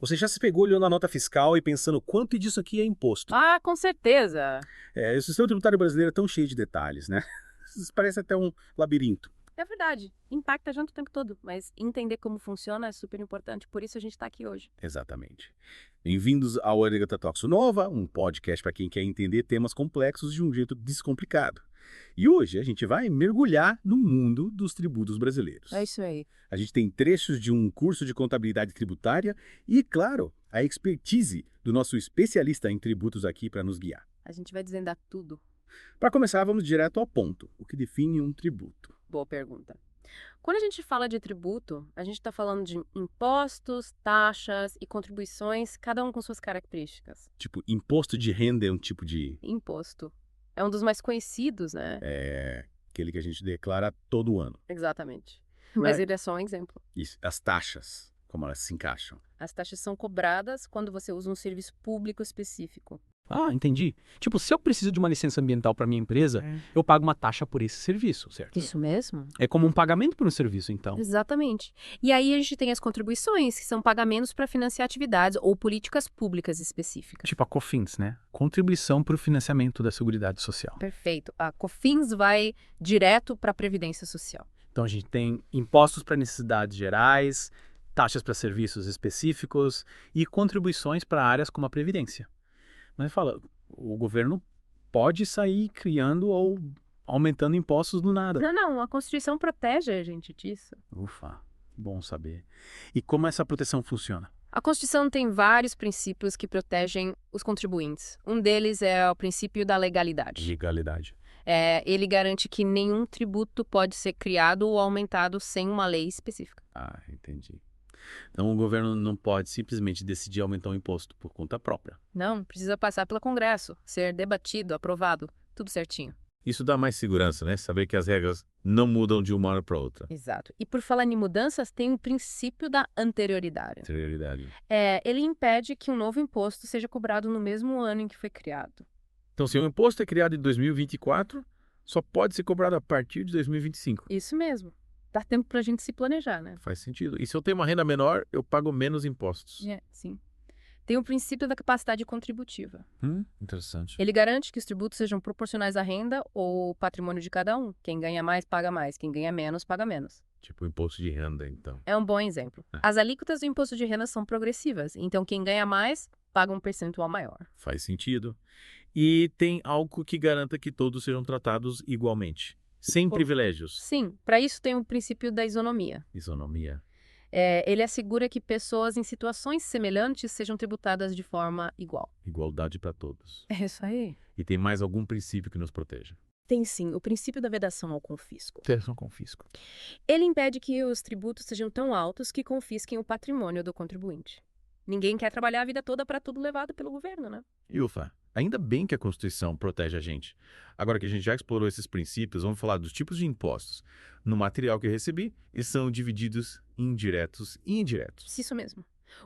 Você já se pegou olhando a nota fiscal e pensando quanto disso aqui é imposto? Ah, com certeza. O sistema tributário brasileiro é tão cheio de detalhes, né? Isso parece até um labirinto. É verdade. Impacta a gente o tempo todo, mas entender como funciona é super importante, por isso a gente está aqui hoje. Exatamente. Bem-vindos ao Arigata Talks Nova, um podcast para quem quer entender temas complexos de um jeito descomplicado. E hoje a gente vai mergulhar no mundo dos tributos brasileiros. É isso aí. A gente tem trechos de um curso de contabilidade tributária e, claro, a expertise do nosso especialista em tributos aqui para nos guiar. A gente vai desvendar tudo. Para começar, vamos direto ao ponto. O que define um tributo? Boa pergunta. Quando a gente fala de tributo, a gente está falando de impostos, taxas e contribuições, cada um com suas características. Tipo, imposto de renda é um tipo de... Imposto é um dos mais conhecidos, né? aquele que a gente declara todo ano. Exatamente. Mas ele é só um exemplo. Isso, as taxas, como elas se encaixam. As taxas são cobradas quando você usa um serviço público específico. Ah, entendi. Tipo, se eu preciso de uma licença ambiental para minha empresa, eu pago uma taxa por esse serviço, certo? Isso mesmo? É como um pagamento por um serviço, então. Exatamente. E aí a gente tem as contribuições, que são pagamentos para financiar atividades ou políticas públicas específicas. Tipo a COFINS, né? Contribuição para o financiamento da Seguridade Social. Perfeito. A COFINS vai direto para a Previdência Social. Então a gente tem impostos para necessidades gerais, taxas para serviços específicos e contribuições para áreas como a Previdência. Mas fala, o governo pode sair criando ou aumentando impostos do nada. Não, a Constituição protege a gente disso. Ufa, bom saber. E como essa proteção funciona? A Constituição tem vários princípios que protegem os contribuintes. Um deles é o princípio da legalidade. Legalidade. Ele garante que nenhum tributo pode ser criado ou aumentado sem uma lei específica. Ah, entendi. Então o governo não pode simplesmente decidir aumentar o imposto por conta própria. Não, precisa passar pelo Congresso, ser debatido, aprovado, tudo certinho. Isso dá mais segurança, né? Saber que as regras não mudam de uma hora para outra. Exato. E por falar em mudanças, tem o princípio da anterioridade. Anterioridade. Ele impede que um novo imposto seja cobrado no mesmo ano em que foi criado. Então, se o imposto é criado em 2024, só pode ser cobrado a partir de 2025. Isso mesmo. Dá tempo pra gente se planejar, né? Faz sentido. E se eu tenho uma renda menor, eu pago menos impostos. Sim. Tem o princípio da capacidade contributiva. Interessante. Ele garante que os tributos sejam proporcionais à renda ou patrimônio de cada um. Quem ganha mais, paga mais. Quem ganha menos, paga menos. Tipo imposto de renda, então. É um bom exemplo. As alíquotas do imposto de renda são progressivas, então quem ganha mais, paga um percentual maior. Faz sentido. E tem algo que garanta que todos sejam tratados igualmente. Sem privilégios. Sim, para isso tem o princípio da isonomia. Isonomia. Ele assegura que pessoas em situações semelhantes sejam tributadas de forma igual. Igualdade para todos. É isso aí. E tem mais algum princípio que nos proteja? Tem sim, o princípio da vedação ao confisco. Vedação com fisco. Ele impede que os tributos sejam tão altos que confisquem o patrimônio do contribuinte. Ninguém quer trabalhar a vida toda para tudo levado pelo governo, né? Ufa, ainda bem que a Constituição protege a gente. Agora que a gente já explorou esses princípios, vamos falar dos tipos de impostos. No material que eu recebi, eles são divididos em diretos e indiretos. Isso mesmo.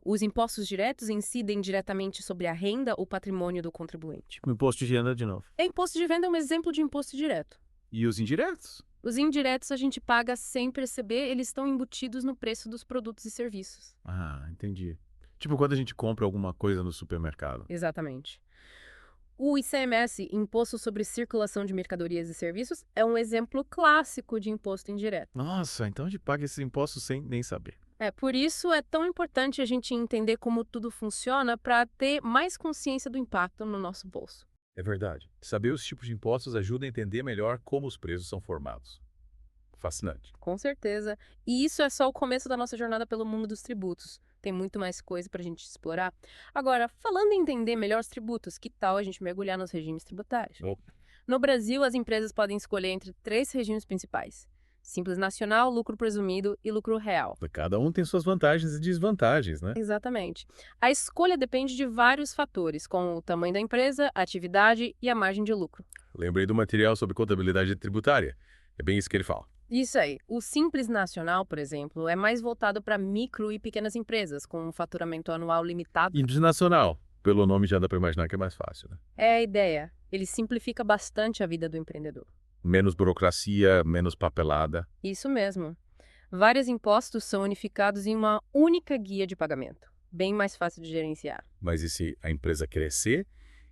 Os impostos diretos incidem diretamente sobre a renda ou patrimônio do contribuinte. O imposto de renda de novo. Imposto de renda é um exemplo de imposto direto. E os indiretos? Os indiretos a gente paga sem perceber, eles estão embutidos no preço dos produtos e serviços. Ah, entendi. Tipo quando a gente compra alguma coisa no supermercado. Exatamente. O ICMS, Imposto sobre Circulação de Mercadorias e Serviços, é um exemplo clássico de imposto indireto. Nossa, então a gente paga esses impostos sem nem saber. Por isso é tão importante a gente entender como tudo funciona para ter mais consciência do impacto no nosso bolso. É verdade. Saber os tipos de impostos ajuda a entender melhor como os preços são formados. Fascinante. Com certeza. E isso é só o começo da nossa jornada pelo mundo dos tributos. Tem muito mais coisa para a gente explorar. Agora, falando em entender melhor os tributos, que tal a gente mergulhar nos regimes tributários? No Brasil, as empresas podem escolher entre 3 regimes principais: Simples Nacional, Lucro Presumido e Lucro Real. Cada um tem suas vantagens e desvantagens, né? Exatamente. A escolha depende de vários fatores, como o tamanho da empresa, a atividade e a margem de lucro. Lembrei do material sobre contabilidade tributária. É bem isso que ele fala. Isso aí. O Simples Nacional, por exemplo, é mais voltado para micro e pequenas empresas, com um faturamento anual limitado. Simples Nacional. Pelo nome já dá para imaginar que é mais fácil, né? É a ideia. Ele simplifica bastante a vida do empreendedor. Menos burocracia, menos papelada. Isso mesmo. Vários impostos são unificados em uma única guia de pagamento. bem mais fácil de gerenciar. Mas e se a empresa crescer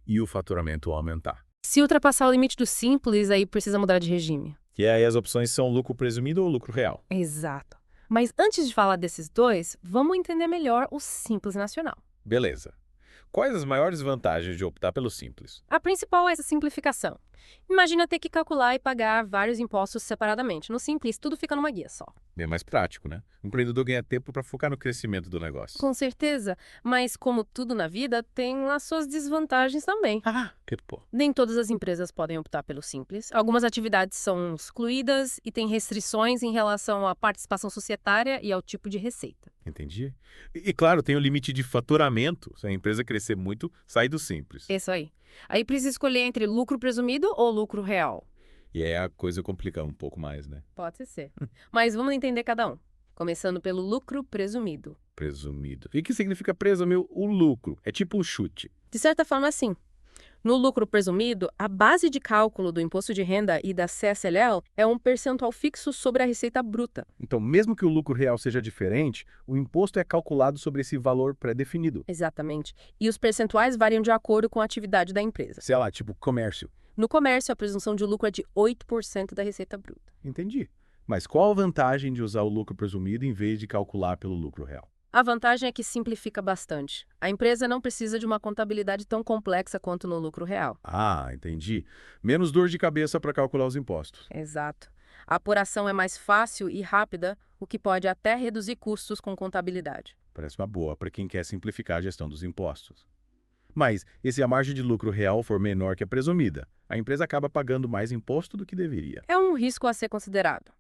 e o faturamento aumentar? Se ultrapassar o limite do simples, aí precisa mudar de regime. E aí as opções são lucro presumido ou lucro real? Exato. Mas antes de falar desses dois, vamos entender melhor o Simples Nacional. Beleza. Quais as maiores vantagens de optar pelo simples? A principal é essa simplificação. Imagina ter que calcular e pagar vários impostos separadamente. No Simples, tudo fica numa guia só. É mais prático, né? O empreendedor ganha tempo para focar no crescimento do negócio. Com certeza, mas como tudo na vida, tem as suas desvantagens também. Tipo, Nem todas as empresas podem optar pelo Simples. Algumas atividades são excluídas e têm restrições em relação à participação societária e ao tipo de receita. entendi. E claro, tem o limite de faturamento. Se a empresa crescer muito, sai do simples. Isso aí. Aí precisa escolher entre lucro presumido ou lucro real. E aí a coisa complica um pouco mais, né? Pode ser. Mas vamos entender cada um. Começando pelo lucro presumido. Presumido. E o que significa presumir o lucro? É tipo um chute. De certa forma, sim. No lucro presumido, a base de cálculo do imposto de renda e da CSLL é um percentual fixo sobre a receita bruta. Então, mesmo que o lucro real seja diferente, o imposto é calculado sobre esse valor pré-definido. Exatamente. E os percentuais variam de acordo com a atividade da empresa. Sei lá, tipo comércio. No comércio, a presunção de lucro é de 8% da receita bruta. Entendi. Mas qual a vantagem de usar o lucro presumido em vez de calcular pelo lucro real? A vantagem é que simplifica bastante. A empresa não precisa de uma contabilidade tão complexa quanto no lucro real. Ah, entendi. Menos dor de cabeça para calcular os impostos. Exato. A apuração é mais fácil e rápida, o que pode até reduzir custos com contabilidade. Parece uma boa para quem quer simplificar a gestão dos impostos. Mas, e se a margem de lucro real for menor que a presumida? A empresa acaba pagando mais imposto do que deveria. É um risco a ser considerado.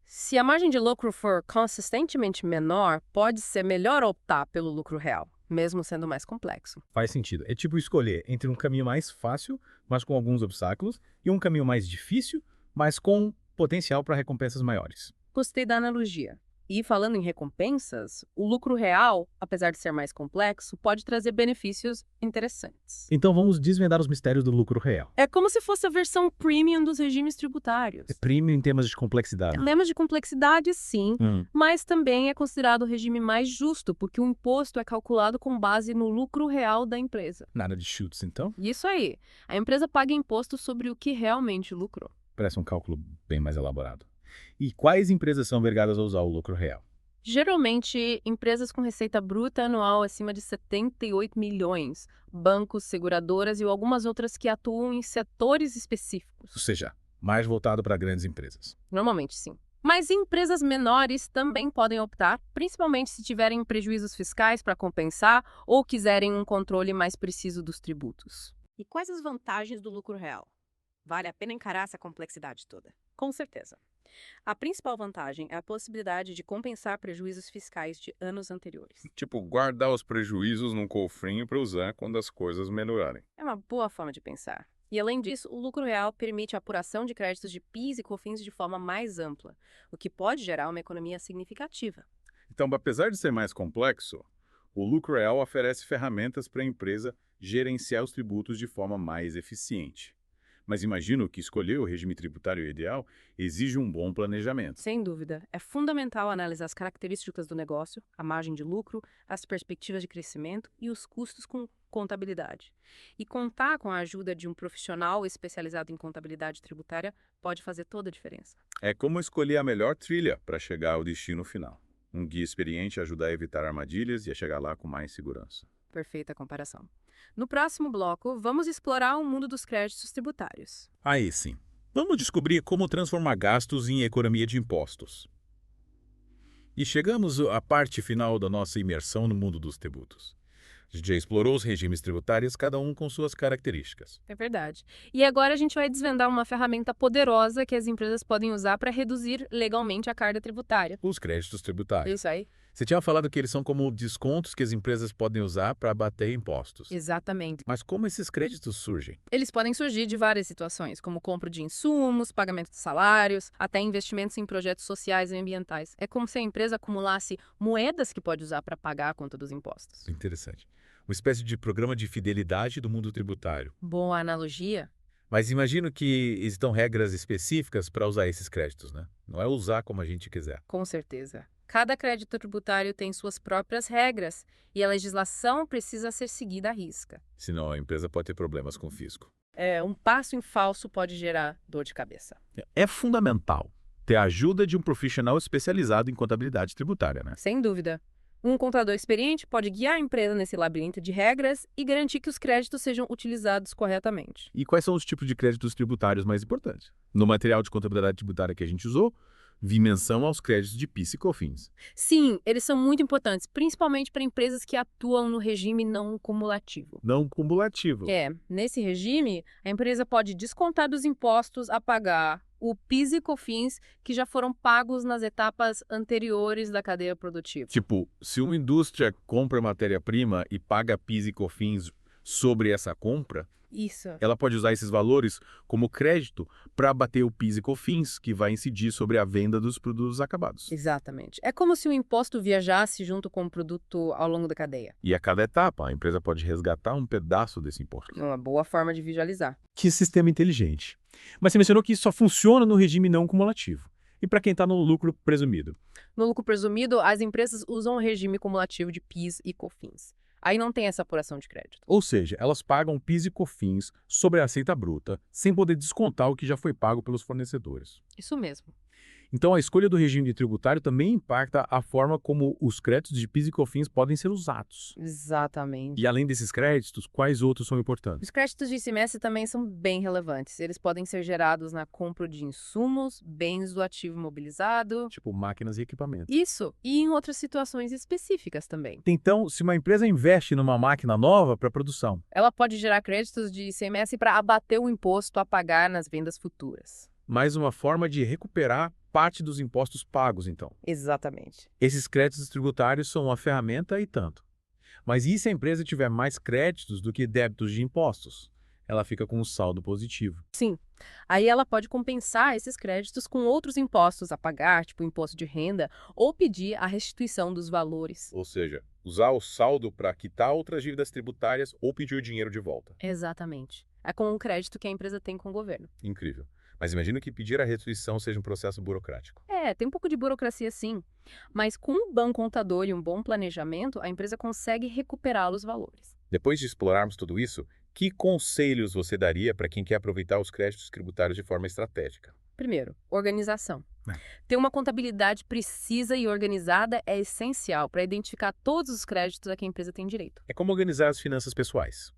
Se a margem de lucro for consistentemente menor, pode ser melhor optar pelo lucro real, mesmo sendo mais complexo. Faz sentido. É tipo escolher entre um caminho mais fácil, mas com alguns obstáculos, e um caminho mais difícil, mas com potencial para recompensas maiores. Gostei da analogia. E falando em recompensas, o lucro real, apesar de ser mais complexo, pode trazer benefícios interessantes. Então vamos desvendar os mistérios do lucro real. É como se fosse a versão premium dos regimes tributários. É premium em termos de complexidade. Temas de complexidade, sim, mas também é considerado o regime mais justo, porque o imposto é calculado com base no lucro real da empresa. Nada de chutes, então? Isso aí. A empresa paga imposto sobre o que realmente lucrou. Parece um cálculo bem mais elaborado. E quais empresas são obrigadas a usar o lucro real? Geralmente, empresas com receita bruta anual acima de 78 milhões, bancos, seguradoras e algumas outras que atuam em setores Ou específicos. seja, mais voltado para grandes empresas. Normalmente, sim. Mas empresas menores também podem optar, principalmente se tiverem prejuízos fiscais para compensar ou quiserem um controle mais preciso dos tributos. E quais as vantagens do lucro real? Vale a pena encarar essa complexidade toda? Com certeza. A principal vantagem é a possibilidade de compensar prejuízos fiscais de anos anteriores. Tipo, guardar os prejuízos num cofrinho para usar quando as coisas melhorarem. É uma boa forma de pensar. E além disso, o lucro real permite a apuração de créditos de PIS e COFINS de forma mais ampla, o que pode gerar uma economia significativa. Então, apesar de ser mais complexo, o lucro real oferece ferramentas para a empresa gerenciar os tributos de forma mais eficiente. Mas imagino que escolher o regime tributário ideal exige um bom planejamento. Sem dúvida, é fundamental analisar as características do negócio, a margem de lucro, as perspectivas de crescimento e os custos com contabilidade. E contar com a ajuda de um profissional especializado em contabilidade tributária pode fazer toda a diferença. É como escolher a melhor trilha para chegar ao destino final. Um guia experiente ajuda a evitar armadilhas e a chegar lá com mais segurança. Perfeita comparação. No próximo bloco, vamos explorar o mundo dos créditos tributários. Aí sim. Vamos descobrir como transformar gastos em economia de impostos. E chegamos à parte final da nossa imersão no mundo dos tributos. A gente já explorou os regimes tributários, cada um com suas características. É verdade. E agora a gente vai desvendar uma ferramenta poderosa que as empresas podem usar para reduzir legalmente a carga tributária. Os créditos tributários. Isso aí. Você tinha falado que eles são como descontos que as empresas podem usar para abater impostos. Exatamente. Mas como esses créditos surgem? Eles podem surgir de várias situações, como compra de insumos, pagamento de salários, até investimentos em projetos sociais e ambientais. É como se a empresa acumulasse moedas que pode usar para pagar a conta dos impostos. Interessante. Uma espécie de programa de fidelidade do mundo tributário. Boa analogia. Mas imagino que existam regras específicas para usar esses créditos, né? Não é usar como a gente quiser. Com certeza. Cada crédito tributário tem suas próprias regras e a legislação precisa ser seguida à risca. Senão a empresa pode ter problemas com o fisco. Um passo em falso pode gerar dor de cabeça. É fundamental ter a ajuda de um profissional especializado em contabilidade tributária, né? Sem dúvida. Um contador experiente pode guiar a empresa nesse labirinto de regras e garantir que os créditos sejam utilizados corretamente. E quais são os tipos de créditos tributários mais importantes? No material de contabilidade tributária que a gente usou, vi menção aos créditos de PIS e COFINS. Sim, eles são muito importantes, principalmente para empresas que atuam no regime não cumulativo. Não cumulativo. Nesse regime, a empresa pode descontar dos impostos a pagar o PIS e COFINS que já foram pagos nas etapas anteriores da cadeia produtiva. Tipo, se uma indústria compra matéria-prima e paga PIS e COFINS sobre essa compra, Isso. ela pode usar esses valores como crédito para abater o PIS e COFINS, que vai incidir sobre a venda dos produtos acabados. Exatamente. É como se o imposto viajasse junto com o produto ao longo da cadeia. E a cada etapa, a empresa pode resgatar um pedaço desse imposto. Uma boa forma de visualizar. Que sistema inteligente. Mas você mencionou que isso só funciona no regime não cumulativo. E para quem está no lucro presumido? No lucro presumido, as empresas usam o regime cumulativo de PIS e COFINS. Aí não tem essa apuração de crédito. Ou seja, elas pagam PIS e COFINS sobre a receita bruta, sem poder descontar o que já foi pago pelos fornecedores. Isso mesmo. Então, a escolha do regime tributário também impacta a forma como os créditos de PIS e COFINS podem ser usados. Exatamente. E além desses créditos, quais outros são importantes? Os créditos de ICMS também são bem relevantes. Eles podem ser gerados na compra de insumos, bens do ativo imobilizado. Tipo máquinas e equipamentos. Isso, e em outras situações específicas também. Então, se uma empresa investe numa máquina nova para produção, Ela pode gerar créditos de ICMS para abater o imposto a pagar nas vendas futuras. mais uma forma de recuperar parte dos impostos pagos, então. Exatamente. Esses créditos tributários são uma ferramenta e tanto. Mas e se a empresa tiver mais créditos do que débitos de impostos? Ela fica com um saldo positivo. Sim. Aí ela pode compensar esses créditos com outros impostos a pagar, tipo imposto de renda, ou pedir a restituição dos valores. Ou seja, usar o saldo para quitar outras dívidas tributárias ou pedir o dinheiro de volta. Exatamente. É com o crédito que a empresa tem com o governo. Incrível. Mas imagino que pedir a restituição seja um processo burocrático. Tem um pouco de burocracia sim, mas com um bom contador e um bom planejamento, a empresa consegue recuperar os valores. Depois de explorarmos tudo isso, que conselhos você daria para quem quer aproveitar os créditos tributários de forma estratégica? Primeiro, organização. Ter uma contabilidade precisa e organizada é essencial para identificar todos os créditos a que a empresa tem direito. É como organizar as finanças pessoais.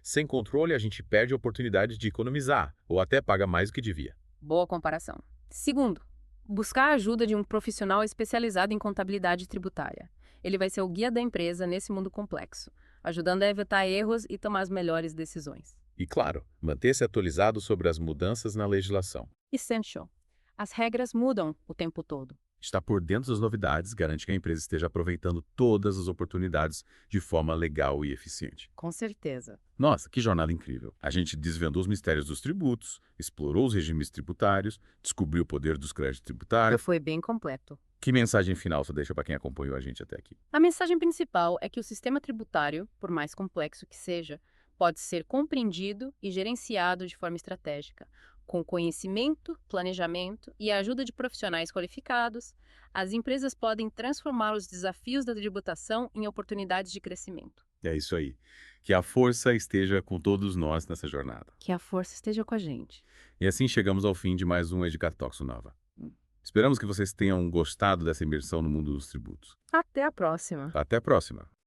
Sem controle, a gente perde a oportunidade de economizar ou até paga mais do que devia. Boa comparação. Segundo, buscar a ajuda de um profissional especializado em contabilidade tributária. Ele vai ser o guia da empresa nesse mundo complexo, ajudando a evitar erros e tomar as melhores decisões. E, claro, manter-se atualizado sobre as mudanças na legislação. Essential. As regras mudam o tempo todo. Estar por dentro das novidades garante que a empresa esteja aproveitando todas as oportunidades de forma legal e eficiente. Com certeza. Nossa, que jornada incrível! A gente desvendou os mistérios dos tributos, explorou os regimes tributários, descobriu o poder dos créditos tributários. Foi bem completo. Que mensagem final você deixa para quem acompanhou a gente até aqui? A mensagem principal é que o sistema tributário, por mais complexo que seja, pode ser compreendido e gerenciado de forma estratégica. Com conhecimento, planejamento e a ajuda de profissionais qualificados, as empresas podem transformar os desafios da tributação em oportunidades de crescimento. É isso aí. Que a força esteja com todos nós nessa jornada. Que a força esteja com a gente. E assim chegamos ao fim de mais um Edicatoxo Nova. Esperamos que vocês tenham gostado dessa imersão no mundo dos tributos. Até a próxima! Até a próxima!